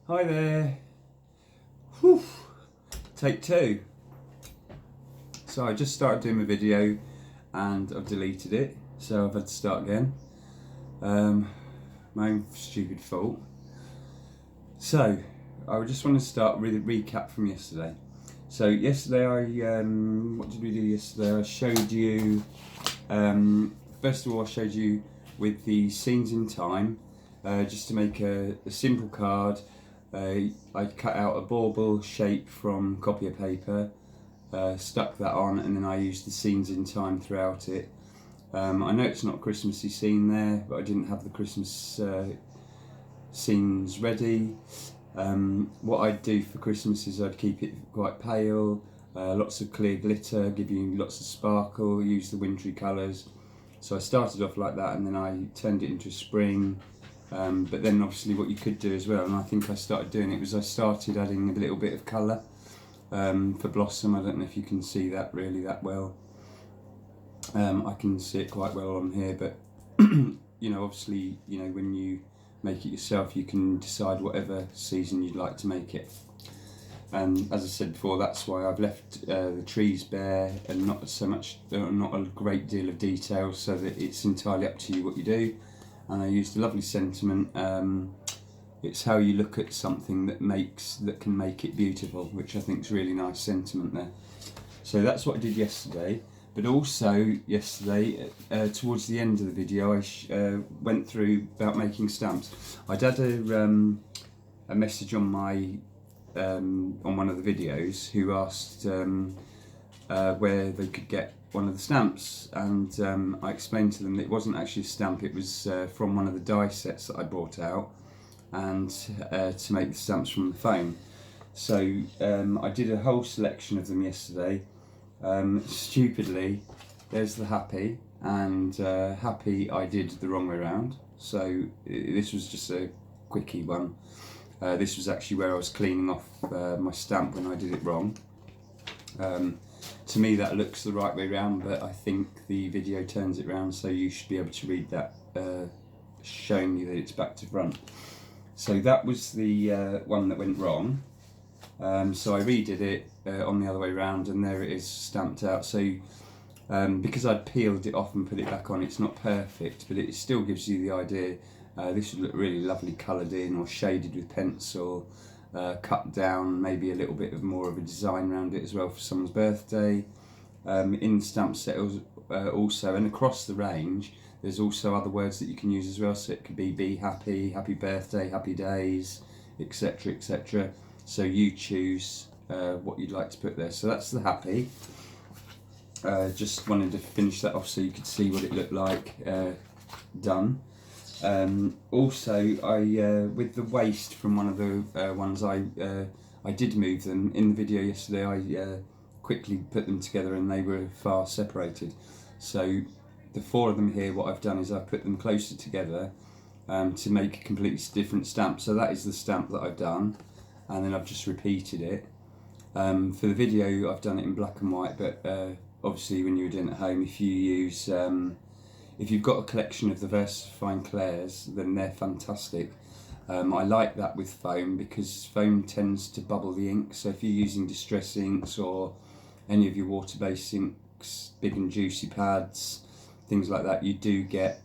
Hi there. Whew. Take two. So I just started doing my video and I've deleted it, so I've had to start again. My own stupid fault. So I just want to start with a recap from yesterday. So yesterday what did we do yesterday? I showed you, first of all I showed you with the scenes in time, just to make a simple card. I cut out a bauble shape from copy of paper, stuck that on, and then I used the scenes in time throughout it. I know it's not a Christmassy scene there, but I didn't have the Christmas scenes ready. What I'd do for Christmas is I'd keep it quite pale, lots of clear glitter, give you lots of sparkle, use the wintry colours. So I started off like that, and then I turned it into spring. But then obviously what you could do as well, and I think I started doing it, was I started adding a little bit of colour for Blossom. I don't know if you can see that really that well. I can see it quite well on here, but you know, obviously, you know, when you make it yourself, you can decide whatever season you'd like to make it. And as I said before, that's why I've left the trees bare and not so much, not a great deal of detail, so that it's entirely up to you what you do. And I used a lovely sentiment. It's how you look at something that can make it beautiful, which I think is really nice sentiment there. So that's what I did yesterday. But also yesterday, towards the end of the video, I went through about making stamps. I'd had a message on my on one of the videos who asked where they could get one of the stamps, and I explained to them that it wasn't actually a stamp, it was from one of the die sets that I brought out, and to make the stamps from the foam. So I did a whole selection of them yesterday. Stupidly, there's the Happy, and Happy I did the wrong way around, so this was just a quickie one. This was actually where I was cleaning off my stamp when I did it wrong. To me that looks the right way round, but I think the video turns it round, so you should be able to read that, showing you that it's back to front. So that was the one that went wrong. So I redid it on the other way round, and there it is stamped out. So because I'd peeled it off and put it back on, it's not perfect, but it still gives you the idea. This would look really lovely coloured in or shaded with pencil. Cut down, maybe a little bit of more of a design around it as well for someone's birthday. In the stamp set also, and across the range, there's also other words that you can use as well. So it could be happy, happy birthday, happy days, etc, etc. So you choose what you'd like to put there. So that's the Happy. Just wanted to finish that off so you could see what it looked like done. Also, I with the waist from one of the ones, I did move them in the video yesterday. I quickly put them together and they were far separated. So the four of them here, what I've done is I've put them closer together to make a completely different stamp. So that is the stamp that I've done, and then I've just repeated it. For the video I've done it in black and white, but obviously when you're doing it at home, if you use if you've got a collection of the VersaFine Clairs, then they're fantastic. I like that with foam because foam tends to bubble the ink. So if you're using distress inks or any of your water-based inks, big and juicy pads, things like that, you do get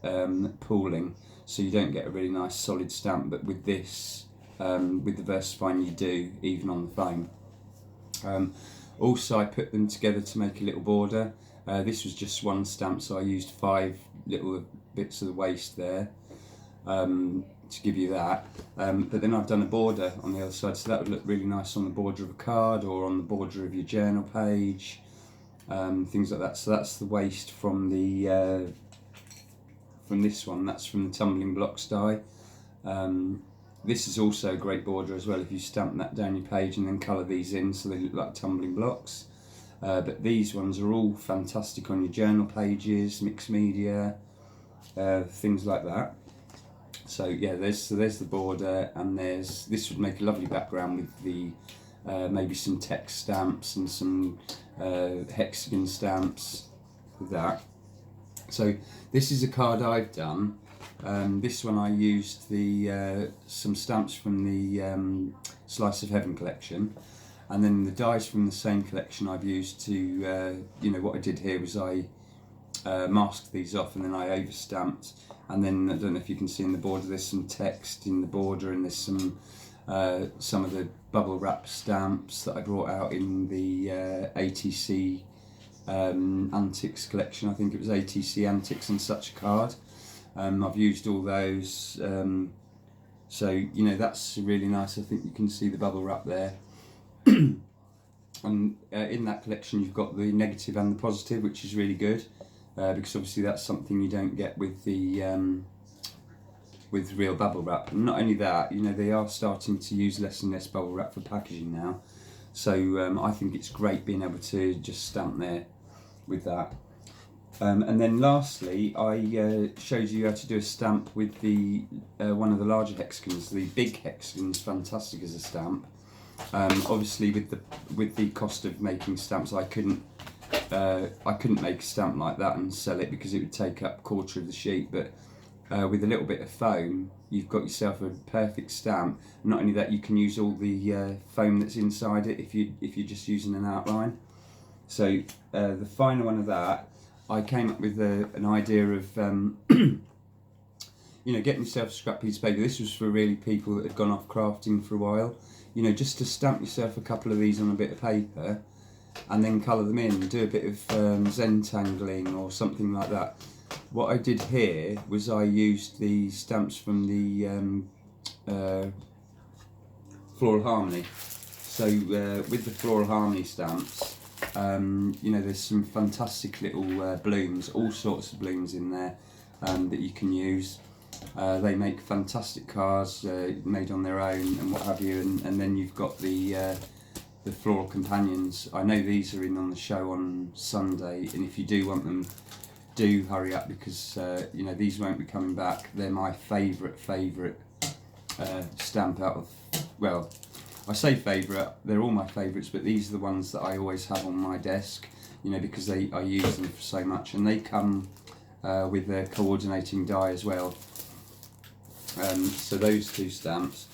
pooling. So you don't get a really nice solid stamp. But with this, with the VersaFine, you do, even on the foam. Also, I put them together to make a little border. This was just one stamp, so I used 5 little bits of the waist there to give you that. But then I've done a border on the other side, so that would look really nice on the border of a card or on the border of your journal page, things like that. So that's the waist from the from this one. That's from the Tumbling Blocks die. This is also a great border as well if you stamp that down your page and then colour these in so they look like tumbling blocks. But these ones are all fantastic on your journal pages, mixed media, things like that. So yeah, there's the border, and this would make a lovely background with the maybe some text stamps and some hexagon stamps with that. So this is a card I've done This one I used the some stamps from the Slice of Heaven collection, and then the dies from the same collection I've used to, you know, what I did here was I masked these off and then I over stamped, and then I don't know if you can see in the border there's some text in the border, and there's some of the bubble wrap stamps that I brought out in the ATC Antics collection. I think it was ATC Antics and Such a Card. I've used all those, so you know, that's really nice. I think you can see the bubble wrap there. And in that collection you've got the negative and the positive, which is really good, because obviously that's something you don't get with the with real bubble wrap. And not only that, you know, they are starting to use less and less bubble wrap for packaging now, so I think it's great being able to just stamp there with that. And then lastly, I showed you how to do a stamp with the one of the larger hexagons. The big hexagon's fantastic as a stamp. Obviously with the cost of making stamps, I couldn't make a stamp like that and sell it because it would take up a quarter of the sheet, but with a little bit of foam you've got yourself a perfect stamp. Not only that, you can use all the foam that's inside it if you're just using an outline. So the final one of that, I came up with an idea of you know, getting yourself a scrap piece of paper. This was for really people that had gone off crafting for a while, you know, just to stamp yourself a couple of these on a bit of paper and then colour them in, do a bit of Zentangling or something like that. What I did here was I used the stamps from the Floral Harmony. So with the Floral Harmony stamps, you know, there's some fantastic little blooms, all sorts of blooms in there that you can use. They make fantastic cards made on their own and what have you, and then you've got the floral companions. I know these are in on the show on Sunday, and if you do want them, do hurry up, because you know, these won't be coming back. They're my favourite stamp out of, well, I say favourite, they're all my favourites, but these are the ones that I always have on my desk, you know, because I use them for so much, and they come with a coordinating die as well. So those two stamps.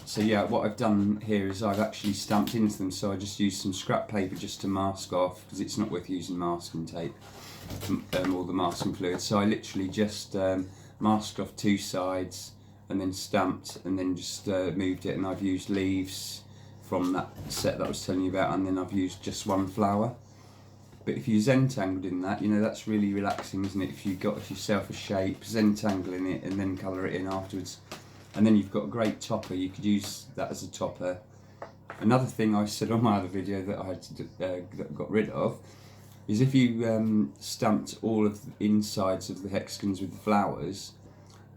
So yeah, what I've done here is I've actually stamped into them, so I just used some scrap paper just to mask off, because it's not worth using masking tape or the masking fluid. So I literally just masked off two sides and then stamped, and then just moved it, and I've used leaves from that set that I was telling you about, and then I've used just one flower. But if you Zentangled in that, you know, that's really relaxing, isn't it? If you got yourself a shape, Zentangle in it and then colour it in afterwards. And then you've got a great topper, you could use that as a topper. Another thing I said on my other video that I had to got rid of is if you stamped all of the insides of the hexagons with the flowers,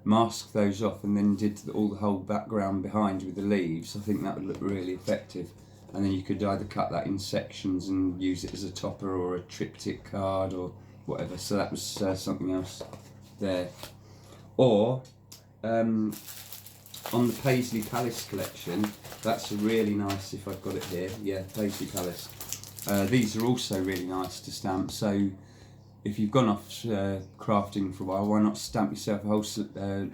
mask those off, and then did all the whole background behind with the leaves, I think that would look really effective. And then you could either cut that in sections and use it as a topper or a triptych card or whatever. So that was something else there. Or on the Paisley Palace collection, that's really nice, if I've got it here, yeah, Paisley Palace. These are also really nice to stamp, so if you've gone off crafting for a while, why not stamp yourself a whole,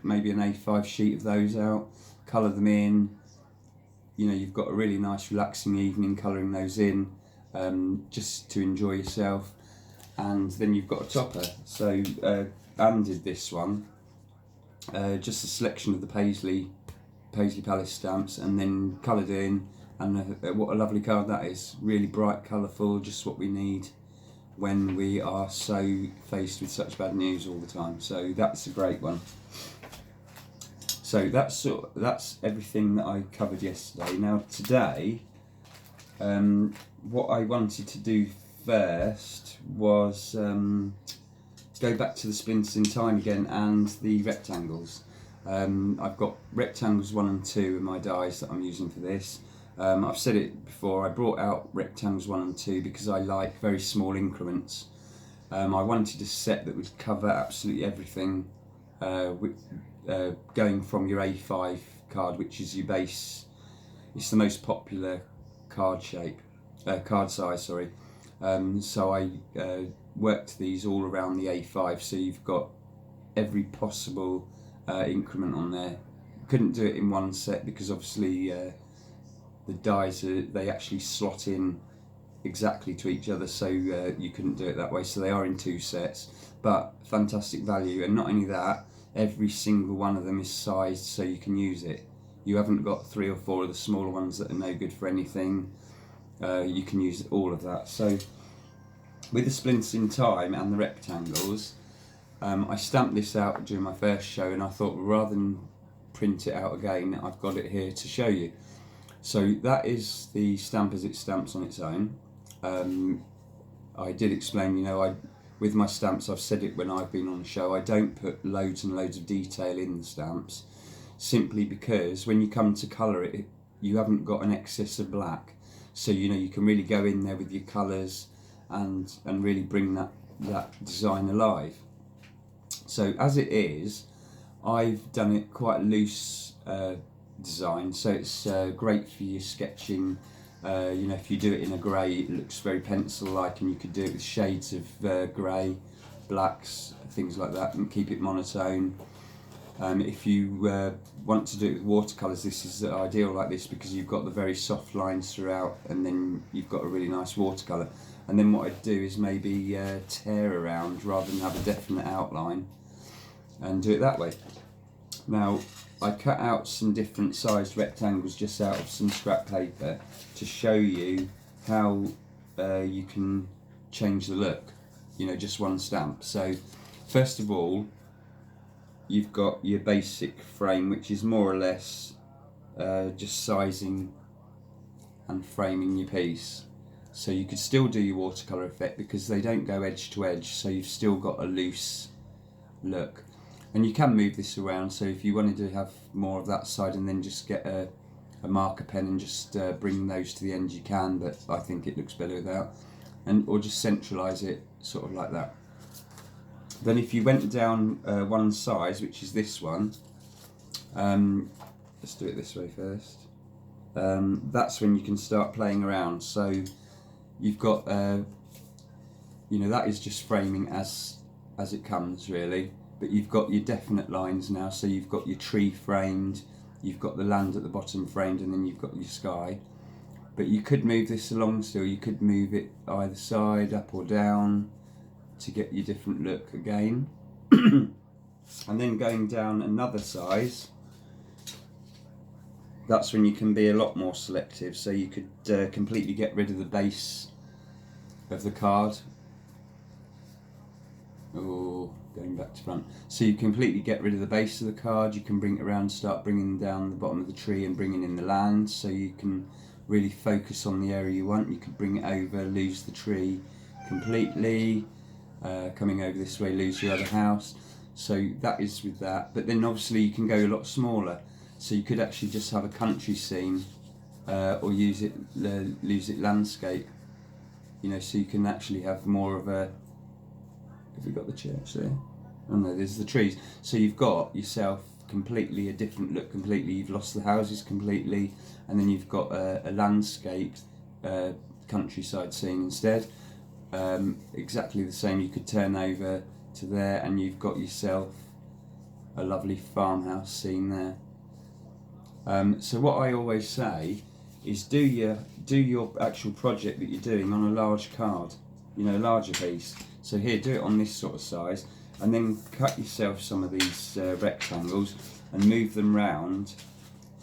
maybe an A5 sheet of those out, colour them in. You know, you've got a really nice relaxing evening colouring those in, just to enjoy yourself. And then you've got a topper. So Anne did this one, just a selection of the Paisley Palace stamps, and then coloured in, and what a lovely card that is. Really bright, colourful, just what we need when we are so faced with such bad news all the time. So that's a great one. So that's everything that I covered yesterday. Now today, what I wanted to do first was go back to the splinters in time again and the rectangles. I've got rectangles 1 and 2 in my dies that I'm using for this. I've said it before, I brought out rectangles 1 and 2 because I like very small increments. I wanted a set that would cover absolutely everything, going from your A5 card, which is your base. It's the most popular card shape, card size, sorry. So I worked these all around the A5, so you've got every possible increment on there. Couldn't do it in one set because obviously the dies they actually slot in exactly to each other, so you couldn't do it that way, so they are in 2 sets, but fantastic value. And not only that, every single one of them is sized so you can use it. You haven't got 3 or 4 of the smaller ones that are no good for anything. You can use all of that. So with the splinters in time and the rectangles, I stamped this out during my first show, and I thought rather than print it out again, I've got it here to show you. So that is the stamp as it stamps on its own. I did explain, you know, with my stamps, I've said it when I've been on the show, I don't put loads and loads of detail in the stamps, simply because when you come to colour it, you haven't got an excess of black. So, you know, you can really go in there with your colours and really bring that design alive. So as it is, I've done it quite loose design, so it's great for your sketching. You know, if you do it in a grey, it looks very pencil-like, and you could do it with shades of grey, blacks, things like that, and keep it monotone. If you want to do it with watercolours, this is ideal like this, because you've got the very soft lines throughout, and then you've got a really nice watercolour. And then what I'd do is maybe tear around rather than have a definite outline, and do it that way. Now, I cut out some different sized rectangles just out of some scrap paper to show you how you can change the look, you know, just one stamp. So first of all, you've got your basic frame, which is more or less just sizing and framing your piece. So you could still do your watercolour effect because they don't go edge to edge, so you've still got a loose look. And you can move this around, so if you wanted to have more of that side and then just get a marker pen and just bring those to the end, you can, but I think it looks better without. Or just centralise it sort of like that. Then if you went down one size, which is this one, let's do it this way first. That's when you can start playing around. So you've got, you know, that is just framing as it comes really. But you've got your definite lines now, so you've got your tree framed, you've got the land at the bottom framed, and then you've got your sky. But you could move this along still, you could move it either side, up or down, to get your different look again. And then going down another size, that's when you can be a lot more selective, so you could completely get rid of the base of the card. Or going back to front. So you completely get rid of the base of the card, you can bring it around, start bringing down the bottom of the tree and bringing in the land, so you can really focus on the area you want. You could bring it over, lose the tree completely, coming over this way, lose your other house. So that is with that. But then obviously you can go a lot smaller, so you could actually just have a country scene, or lose it landscape, you know, so you can actually have more of a, have we got the church there? Oh no, there's the trees. So you've got yourself completely a different look completely. You've lost the houses completely, and then you've got a landscape countryside scene instead. Exactly the same, you could turn over to there and you've got yourself a lovely farmhouse scene there. So what I always say is do your actual project that you're doing on a large card, you know, a larger piece. So here, do it on this sort of size, and then cut yourself some of these rectangles and move them round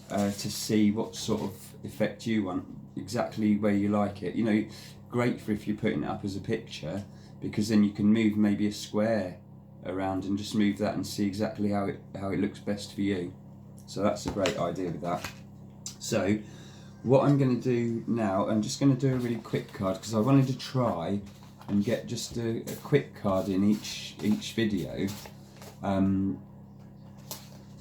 to see what sort of effect you want, exactly where you like it. You know, great for if you're putting it up as a picture, because then you can move maybe a square around and just move that and see exactly how it looks best for you. So that's a great idea with that. So what I'm going to do now, I'm just going to do a really quick card because I wanted to try and get just a quick card in each video,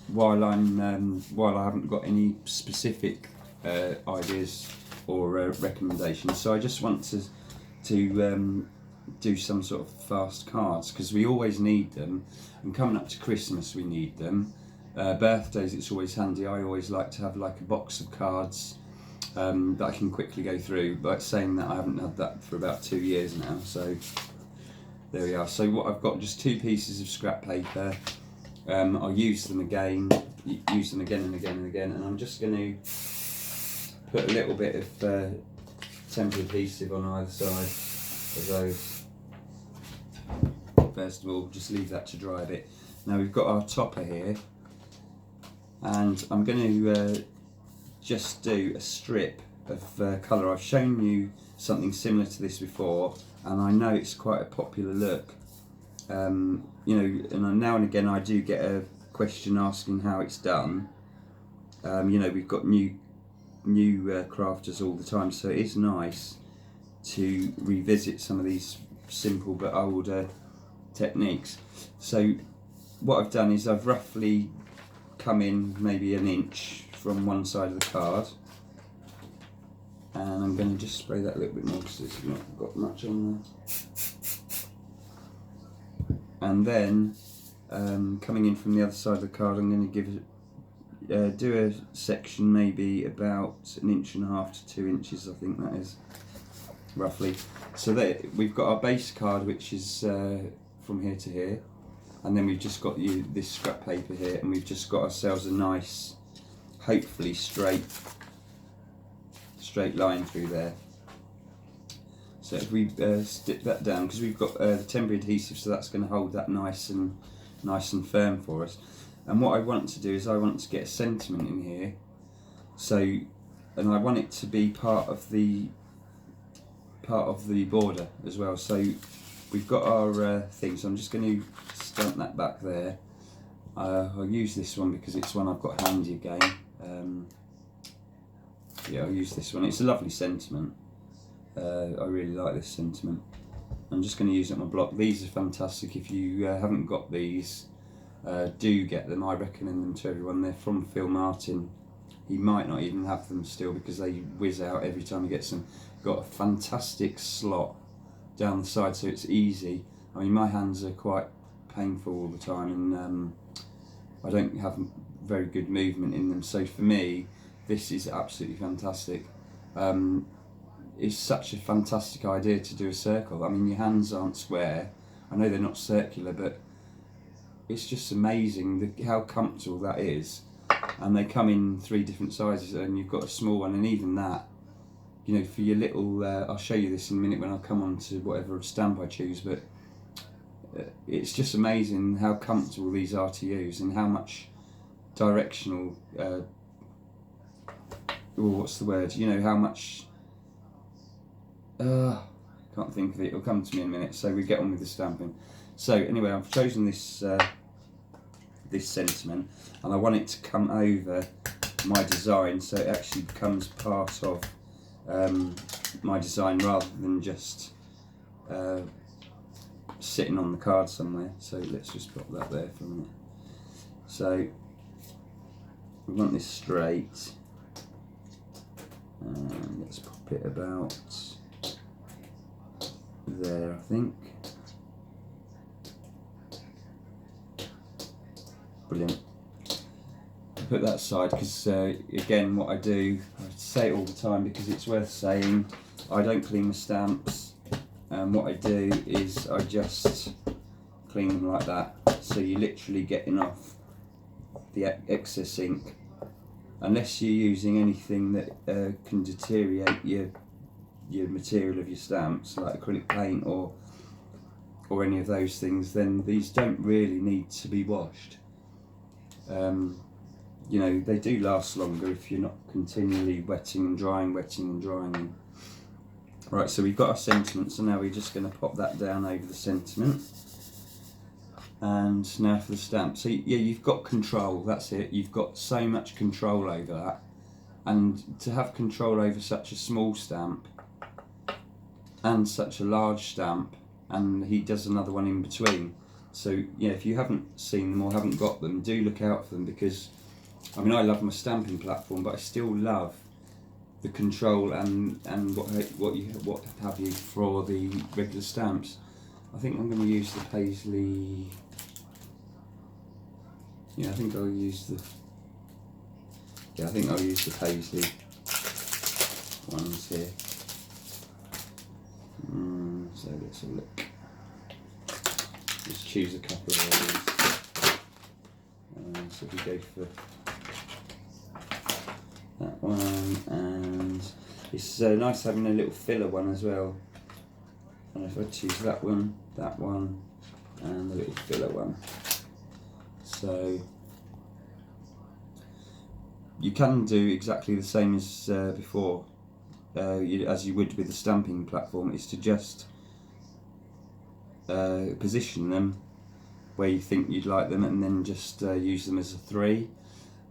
while I haven't got any specific ideas or recommendations. So I just want to do some sort of fast cards because we always need them, and coming up to Christmas we need them. Birthdays, it's always handy. I always like to have like a box of cards that I can quickly go through, but saying that, I haven't had that for about 2 years now, so there we are. So what I've got, just 2 pieces of scrap paper, I'll use them again and again and again, and I'm just going to put a little bit of temporary adhesive on either side of those. First of all, just leave that to dry a bit. Now we've got our topper here, and I'm going to just do a strip of colour. I've shown you something similar to this before, and I know it's quite a popular look. You know, and now and again I do get a question asking how it's done. You know, we've got new crafters all the time, so it is nice to revisit some of these simple but older techniques. So what I've done is I've roughly come in maybe an inch from one side of the card, and I'm going to just spray that a little bit more because it's not got much on there. And then coming in from the other side of the card, I'm going to give do a section maybe about 1.5 to 2 inches, I think that is, roughly. So that we've got our base card, which is from here to here, and then we've just got this scrap paper here, and we've just got ourselves a nice, hopefully straight line through there. So if we stick that down, because we've got the temporary adhesive, so that's going to hold that nice and firm for us. And what I want to do is I want to get a sentiment in here. So, and I want it to be part of the border as well. So we've got our thing. So I'm just going to stamp that back there. I'll use this one because it's one I've got handy again. Yeah, I'll use this one. It's a lovely sentiment. I really like this sentiment. I'm just going to use it on my block. These are fantastic. If you haven't got these, do get them. I recommend them to everyone. They're from Phil Martin. He might not even have them still because they whiz out every time he gets them. Got a fantastic slot down the side, so it's easy. I mean, my hands are quite painful all the time, and I don't have very good movement in them. So for me, this is absolutely fantastic. It's such a fantastic idea to do a circle. I mean, your hands aren't square. I know they're not circular, but it's just amazing how comfortable that is. And they come in 3 different sizes, and you've got a small one, and even that, you know, for your little, I'll show you this in a minute when I come on to whatever stamp I choose, but it's just amazing how comfortable these are to use, and how much directional, what's the word, you know, how much, can't think of it, it'll come to me in a minute, so we get on with the stamping. So anyway, I've chosen this this sentiment, and I want it to come over my design, so it actually becomes part of my design rather than just sitting on the card somewhere. So let's just put that there for a minute. So we want this straight, and let's pop it about there, I think. Brilliant. Put that aside because again, what I do, I say it all the time because it's worth saying, I don't clean my stamps, and what I do is I just clean them like that, so you're literally getting off the excess ink, unless you're using anything that can deteriorate your material of your stamps, like acrylic paint or any of those things, then these don't really need to be washed. You know, they do last longer if you're not continually wetting and drying them. Right, so we've got our sentiment, so now we're just going to pop that down over the sentiment. And now for the stamp. So yeah, you've got control, that's it. You've got so much control over that. And to have control over such a small stamp and such a large stamp, and he does another one in between. So yeah, if you haven't seen them or haven't got them, do look out for them, because I mean, I love my stamping platform, but I still love the control and what have you for the regular stamps. I think I'm going to use the Paisley. Yeah, I think I'll use the. Yeah, I think I'll use the Paisley ones here. So let's have a look. Just choose a couple of these. So we go for that one, and it's nice having a little filler one as well. And if I choose that one, and the little filler one. So you can do exactly the same as before, as you would with the stamping platform, is to just position them where you think you'd like them, and then just use them as a 3.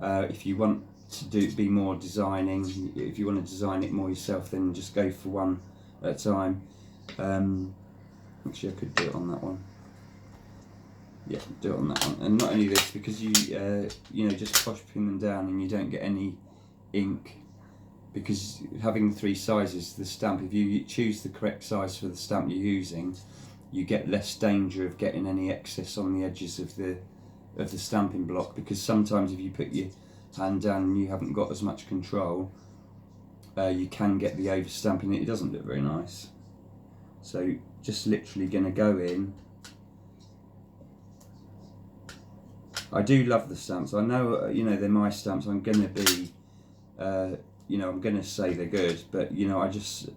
If you want to be more designing, if you want to design it more yourself, then just go for one at a time. Actually, I could do it on that one. Yeah, do it on that one. And not only this, because you just pushing them down and you don't get any ink, because having the 3 sizes, the stamp, if you choose the correct size for the stamp you're using, you get less danger of getting any excess on the edges of the stamping block, because sometimes if you put your hand down and you haven't got as much control, you can get the overstamping. It doesn't look very nice. So just literally going to go in. I do love the stamps. I know, they're my stamps. I'm going to be, I'm going to say they're good, but I just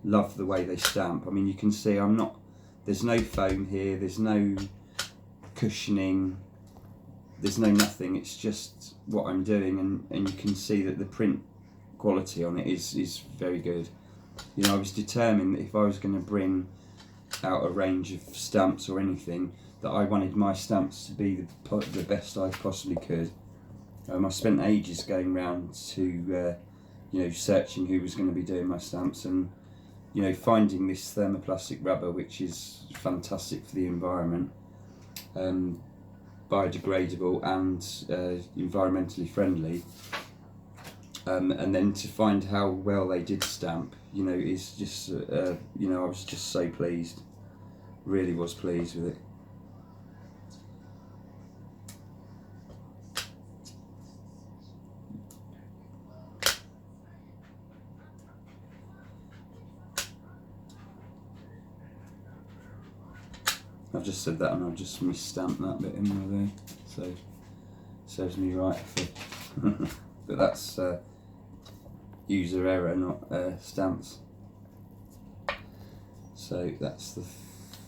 love the way they stamp. I mean, you can see there's no foam here, there's no cushioning, there's no nothing. It's just what I'm doing, and you can see that the print quality on it is very good. I was determined that if I was going to bring out a range of stamps or anything, that I wanted my stamps to be the best I possibly could. I spent ages going round to, searching who was going to be doing my stamps, and finding this thermoplastic rubber, which is fantastic for the environment, biodegradable and environmentally friendly, and then to find how well they did stamp, is just, I was just so pleased, really was pleased with it. I've just said that and I've just misstamped that bit in there, so serves me right. But that's user error, not stamps. So that's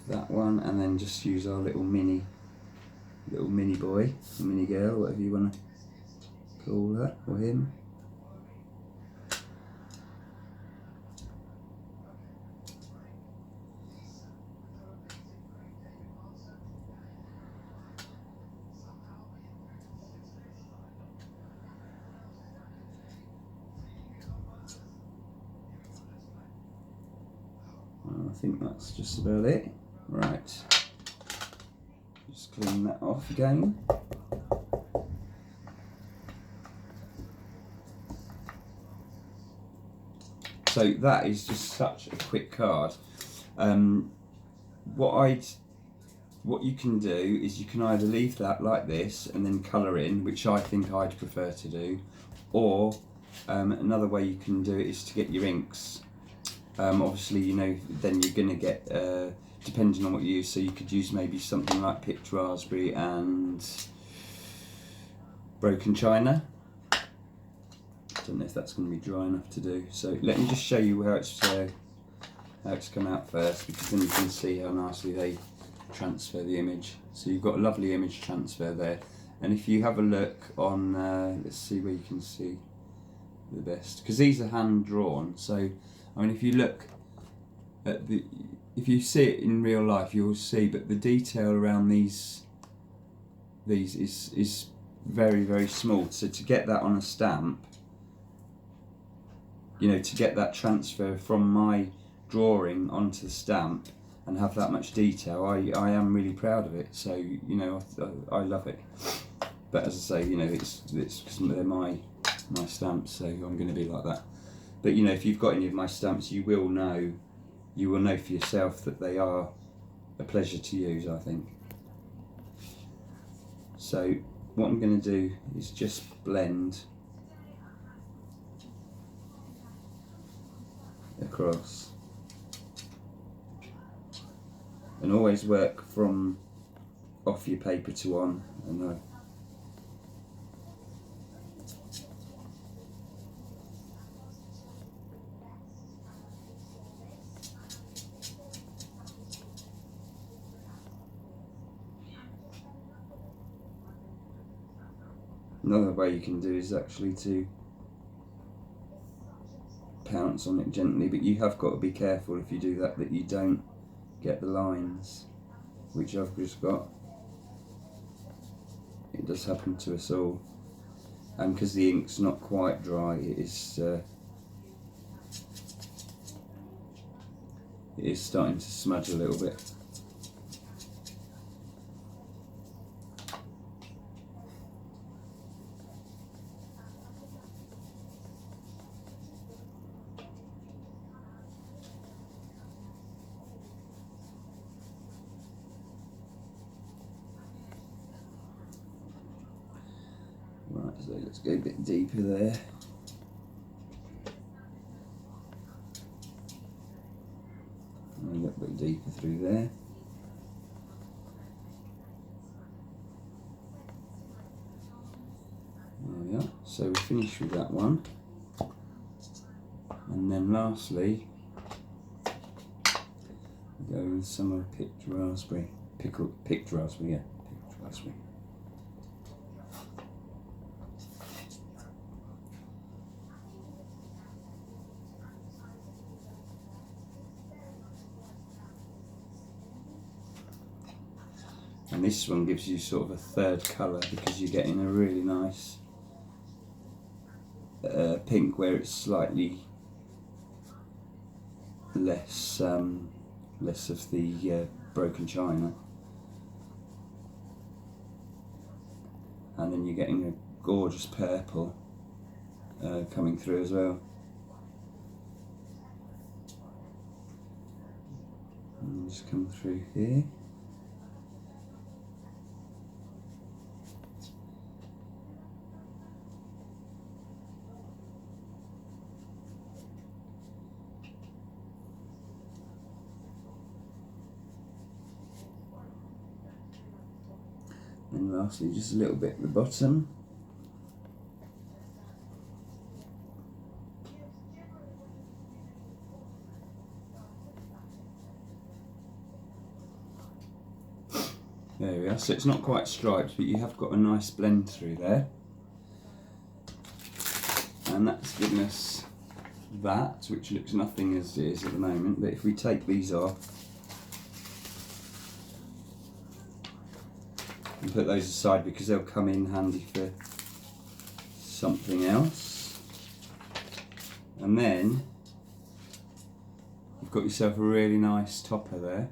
that one, and then just use our little mini boy, mini girl, whatever you want to call her or him. I think that's just about it. Right, just clean that off again. So that is just such a quick card. What you can do is you can either leave that like this and then colour in, which I think I'd prefer to do, or another way you can do it is to get your inks. Obviously, then you're going to get, depending on what you use, so you could use maybe something like picked raspberry and broken china. I don't know if that's going to be dry enough to do. So let me just show you how it's come out first, because then you can see how nicely they transfer the image. So you've got a lovely image transfer there. And if you have a look on, let's see where you can see the best, because these are hand drawn. So I mean, if you look at if you see it in real life, you'll see, but the detail around these is very, very small. So to get that on a stamp, to get that transfer from my drawing onto the stamp and have that much detail, I am really proud of it. So I love it. But as I say, it's because they're my stamps, so I'm going to be like that. But if you've got any of my stamps, you will know for yourself that they are a pleasure to use, I think. So what I'm going to do is just blend across, and always work from off your paper to on, and Another way you can do is actually to pounce on it gently, but you have got to be careful if you do that you don't get the lines, which I've just got. It does happen to us all, and because the ink's not quite dry, it is starting to smudge a little bit. Right, so let's go a bit deeper there. And a little bit deeper through there. There we are. So we're finished with that one. And then lastly, go with some of picked raspberry. Picked raspberry, yeah. Picked raspberry. And this one gives you sort of a third colour because you're getting a really nice pink where it's slightly less of the broken china, and then you're getting a gorgeous purple coming through as well. And just come through here. And lastly, just a little bit at the bottom. There we are. So it's not quite striped, but you have got a nice blend through there. And that's given us that, which looks nothing as it is at the moment. But if we take these off and put those aside because they'll come in handy for something else, and then you've got yourself a really nice topper there.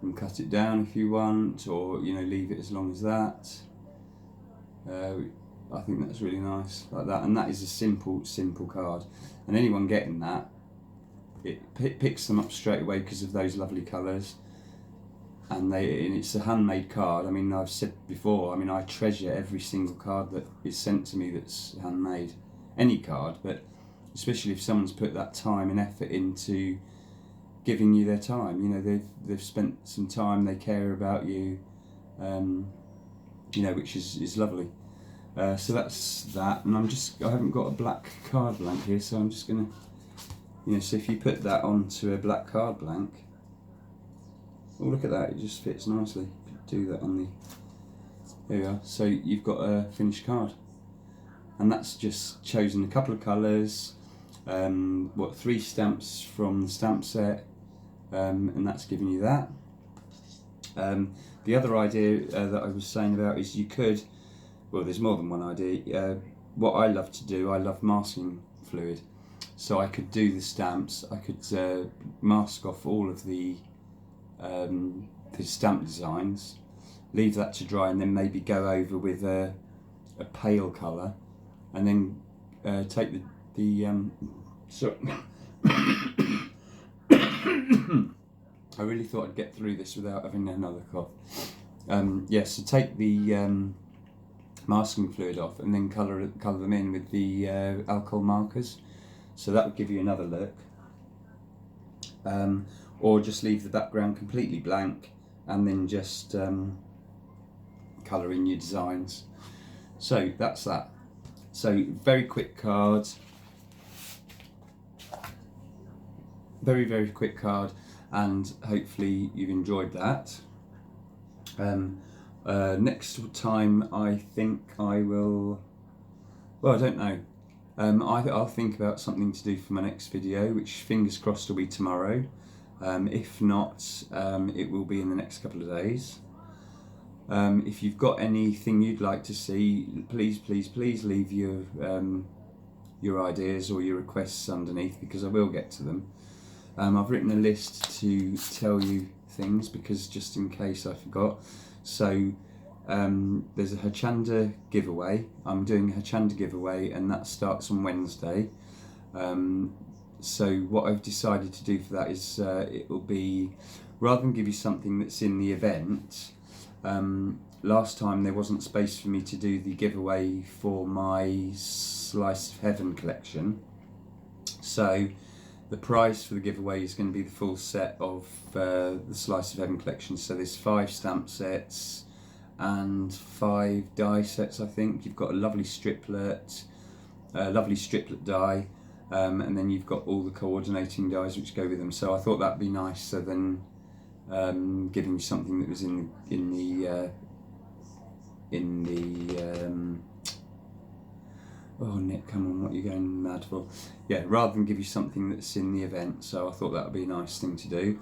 You can cut it down if you want, or leave it as long as that. I think that's really nice like that, and that is a simple card, and anyone getting that, it picks them up straight away because of those lovely colours. And it's a handmade card. I mean, I've said before, I mean, I treasure every single card that is sent to me that's handmade. Any card, but especially if someone's put that time and effort into giving you their time. They've spent some time, they care about you, which is lovely. So that's that, and I haven't got a black card blank here, so I'm just gonna, so if you put that onto a black card blank, oh, look at that, it just fits nicely. Do that on the, there we are. So you've got a finished card. And that's just chosen a couple of colours, 3 stamps from the stamp set, and that's giving you that. The other idea that I was saying about is you could, well, there's more than one idea. What I love to do, I love masking fluid. So I could do the stamps, I could mask off all of the stamp designs, leave that to dry, and then maybe go over with a pale colour, and then take the sorry. I really thought I'd get through this without having another cough. So take the masking fluid off and then colour them in with the alcohol markers, so that would give you another look. Or just leave the background completely blank and then just colour in your designs. So that's that. So very quick card, very quick card, and hopefully you've enjoyed that. Next time I think I will, well, I don't know. I'll think about something to do for my next video, which fingers crossed will be tomorrow. If not, it will be in the next couple of days. If you've got anything you'd like to see, please leave your ideas or your requests underneath, because I will get to them. I've written a list to tell you things, because just in case I forgot. So there's a Hachanda giveaway. I'm doing a Hachanda giveaway, and that starts on Wednesday. So what I've decided to do for that is it will be, rather than give you something that's in the event, last time there wasn't space for me to do the giveaway for my Slice of Heaven collection. So the prize for the giveaway is going to be the full set of the Slice of Heaven collection. So there's 5 stamp sets and 5 die sets, I think. You've got a lovely striplet die, and then you've got all the coordinating dies which go with them. So I thought that'd be nicer than giving you something that was in the oh Nick, come on, what are you going mad for? Yeah, rather than give you something that's in the event. So I thought that would be a nice thing to do.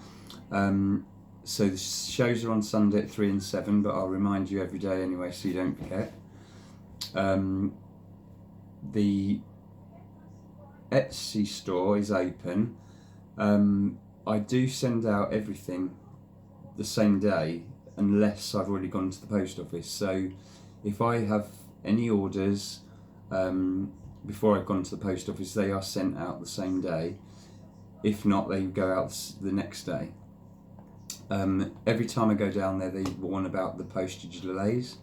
So the shows are on Sunday at 3 and 7, but I'll remind you every day anyway, so you don't forget. The Etsy store is open. I do send out everything the same day, unless I've already gone to the post office. So if I have any orders before I've gone to the post office, they are sent out the same day. If not, they go out the next day. Every time I go down there, they warn about the postage delays.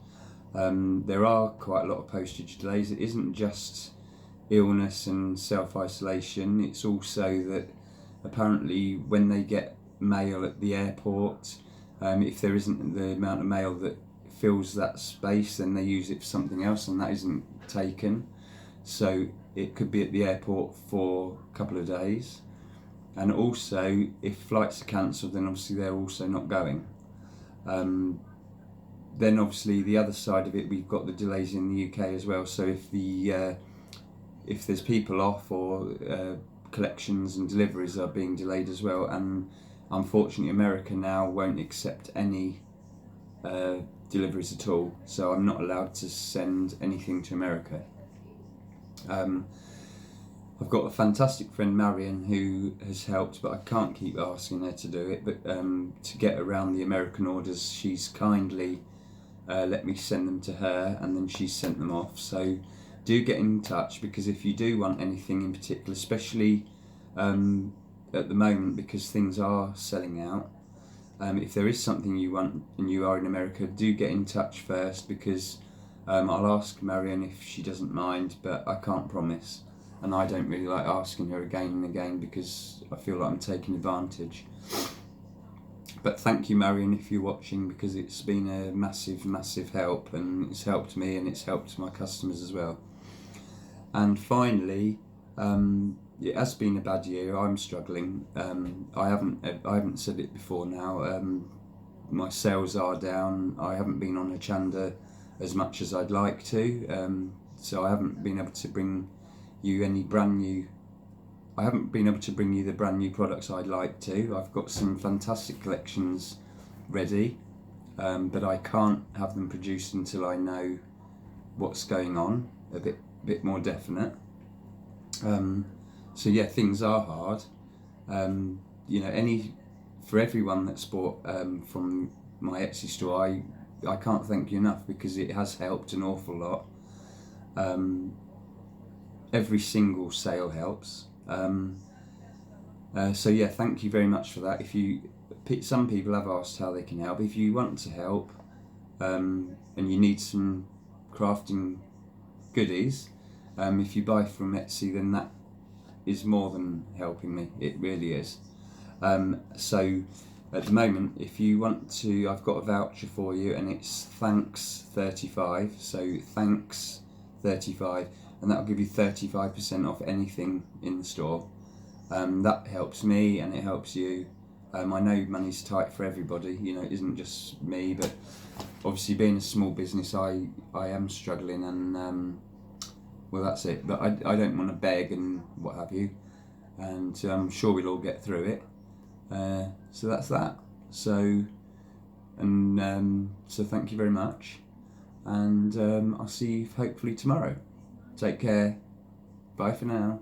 There are quite a lot of postage delays. It isn't just illness and self-isolation, it's also that apparently when they get mail at the airport, if there isn't the amount of mail that fills that space, then they use it for something else, and that isn't taken. So it could be at the airport for a couple of days. And also, if flights are cancelled, then obviously they're also not going. Then obviously the other side of it, we've got the delays in the UK as well. So if there's people off, or collections and deliveries are being delayed as well, and unfortunately America now won't accept any deliveries at all, so I'm not allowed to send anything to America. I've got a fantastic friend, Marion, who has helped, but I can't keep asking her to do it. But to get around the American orders, she's kindly let me send them to her, and then she's sent them off. So do get in touch, because if you do want anything in particular, especially at the moment, because things are selling out, if there is something you want and you are in America, do get in touch first, because I'll ask Marion if she doesn't mind, but I can't promise. And I don't really like asking her again and again, because I feel like I'm taking advantage. But thank you, Marion, if you're watching, because it's been a massive help, and it's helped me and it's helped my customers as well. And finally, it has been a bad year. I'm struggling. I haven't said it before now. My sales are down. I haven't been on Hachanda as much as I'd like to. So I haven't been able to bring you any brand new. I haven't been able to bring you the brand new products I'd like to. I've got some fantastic collections ready, but I can't have them produced until I know what's going on, a bit more definite. So yeah, things are hard. You know, for everyone that's bought from my Etsy store, I can't thank you enough, because it has helped an awful lot. Every single sale helps. So yeah, thank you very much for that. Some people have asked how they can help. If you want to help, and you need some crafting goodies, if you buy from Etsy, then that is more than helping me. It really is. So at the moment, if you want to, I've got a voucher for you, and it's thanks35. So thanks35. And that'll give you 35% off anything in the store. That helps me and it helps you. I know money's tight for everybody, you know, it isn't just me, but obviously being a small business, I am struggling, and well, that's it. But I don't want to beg and what have you, and I'm sure we'll all get through it. So that's that. So so thank you very much, and I'll see you hopefully tomorrow. Take care. Bye for now.